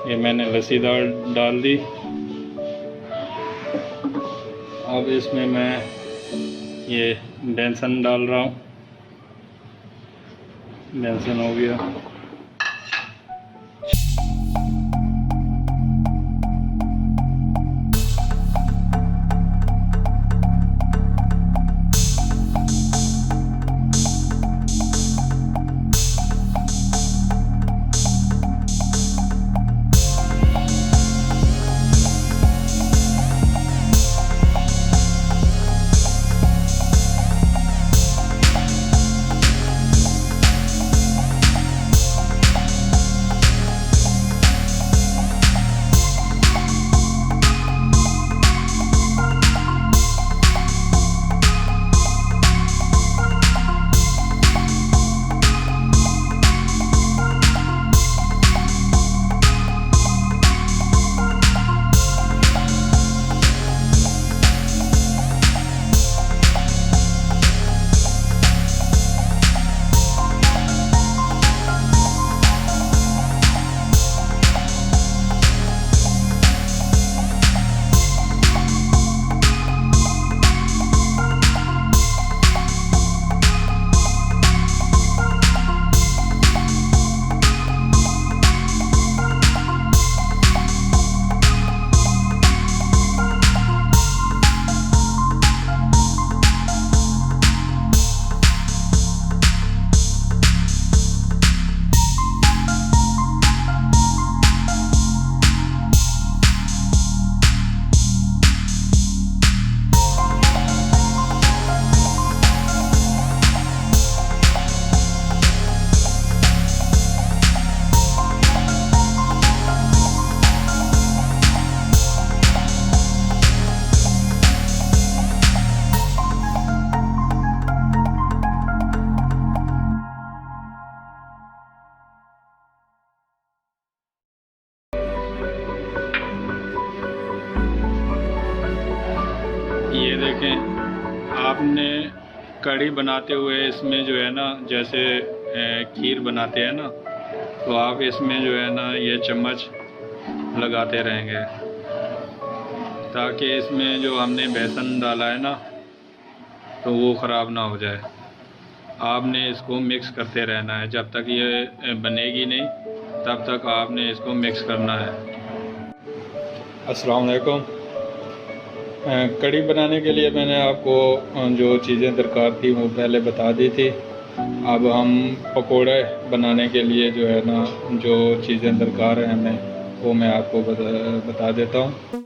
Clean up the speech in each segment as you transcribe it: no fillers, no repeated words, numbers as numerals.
ये मैंने लस्सी डाल दी। अब इसमें मैं ये बेसन डाल रहा हूँ। बेसन हो गया। ये देखें, आपने कढ़ी बनाते हुए इसमें जो है ना, जैसे खीर बनाते हैं ना, तो आप इसमें जो है ना ये चम्मच लगाते रहेंगे ताकि इसमें जो हमने बेसन डाला है ना तो वो ख़राब ना हो जाए। आपने इसको मिक्स करते रहना है। जब तक ये बनेगी नहीं तब तक आपने इसको मिक्स करना है। अस्सलाम वालेकुम। कड़ी बनाने के लिए मैंने आपको जो चीज़ें दरकार थी वो पहले बता दी थी। अब हम पकोड़े बनाने के लिए जो है ना जो चीज़ें दरकार हैं हमें वो मैं आपको बता देता हूँ।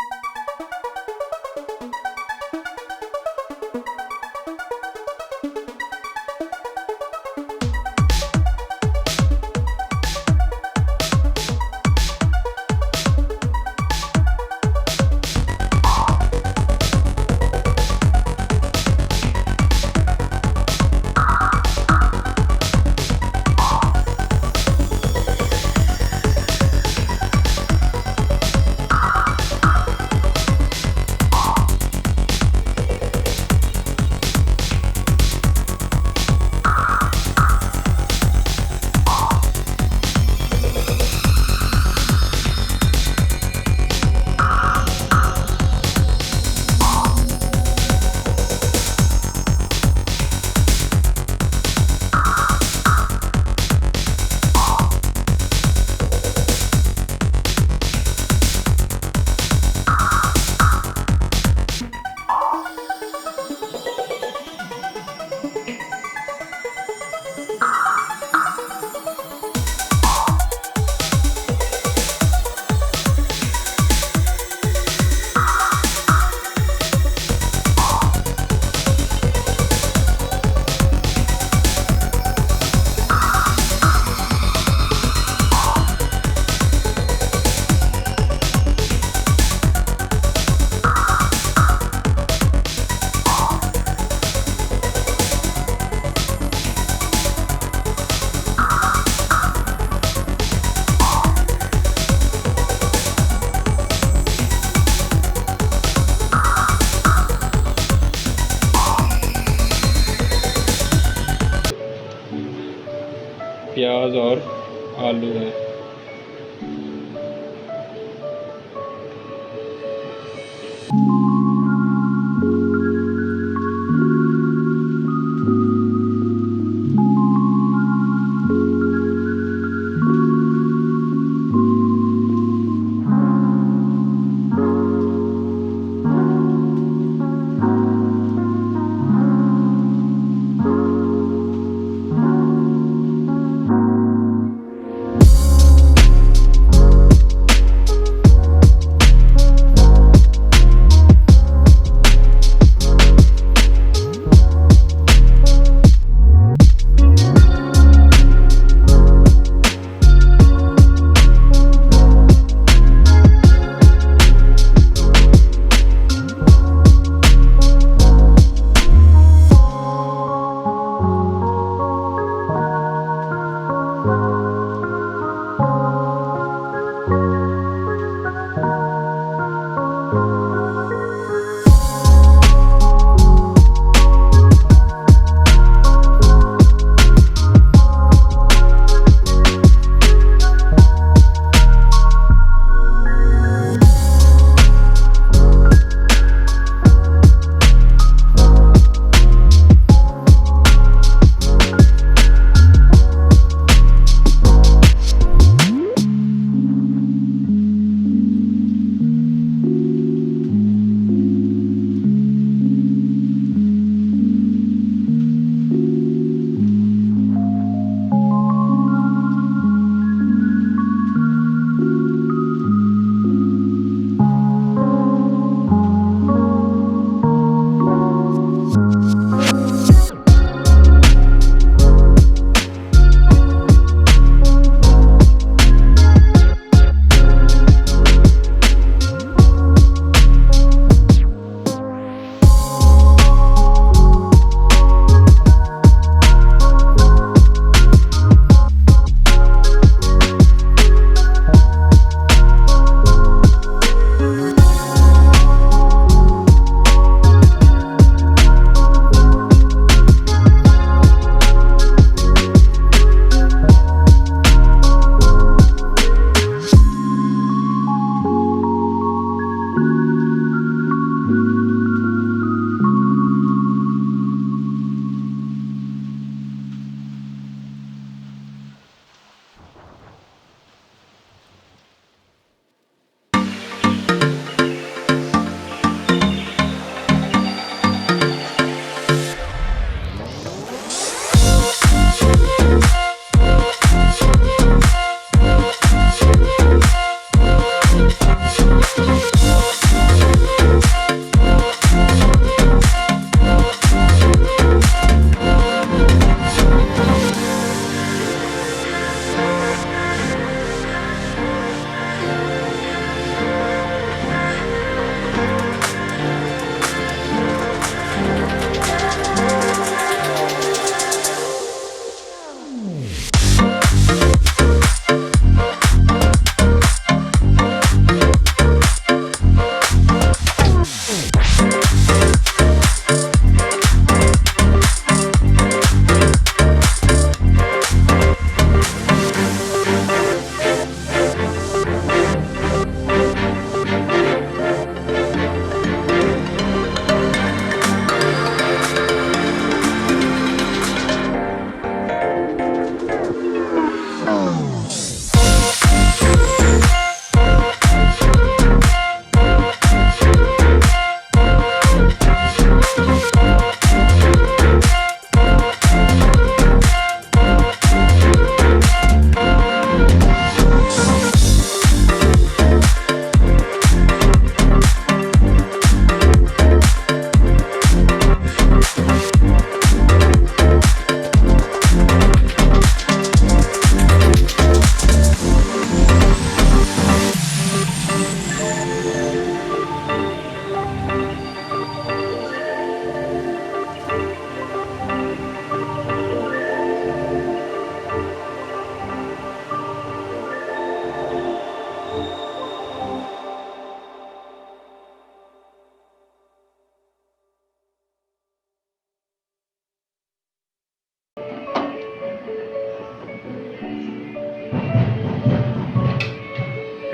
प्याज और आलू है।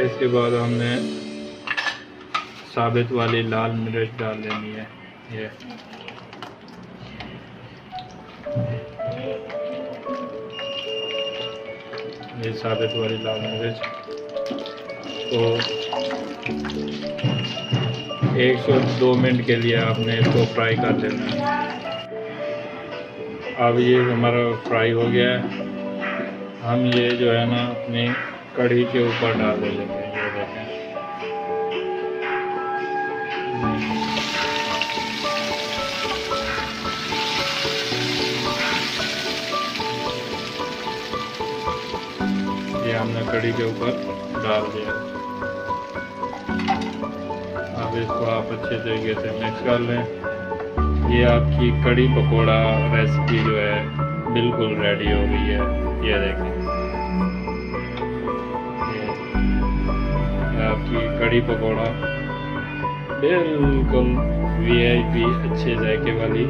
इसके बाद हमने साबित वाली लाल मिर्च डाल लेनी है। ये साबित वाली लाल मिर्च तो 1 से 2 मिनट के लिए आपने इसको फ्राई कर लेना है। अब ये हमारा फ्राई हो गया है। हम ये जो है ना अपनी कढ़ी के ऊपर डाल देंगे। ये देखें, ये हमने कढ़ी के ऊपर डाल दिया। अब इसको आप अच्छे तरीके से मिक्स कर लें। ये आपकी कढ़ी पकोड़ा रेसिपी जो है बिल्कुल रेडी हो गई है। ये देखें, ये आपकी कढ़ी पकोड़ा बिल्कुल VIP अच्छे जायके वाली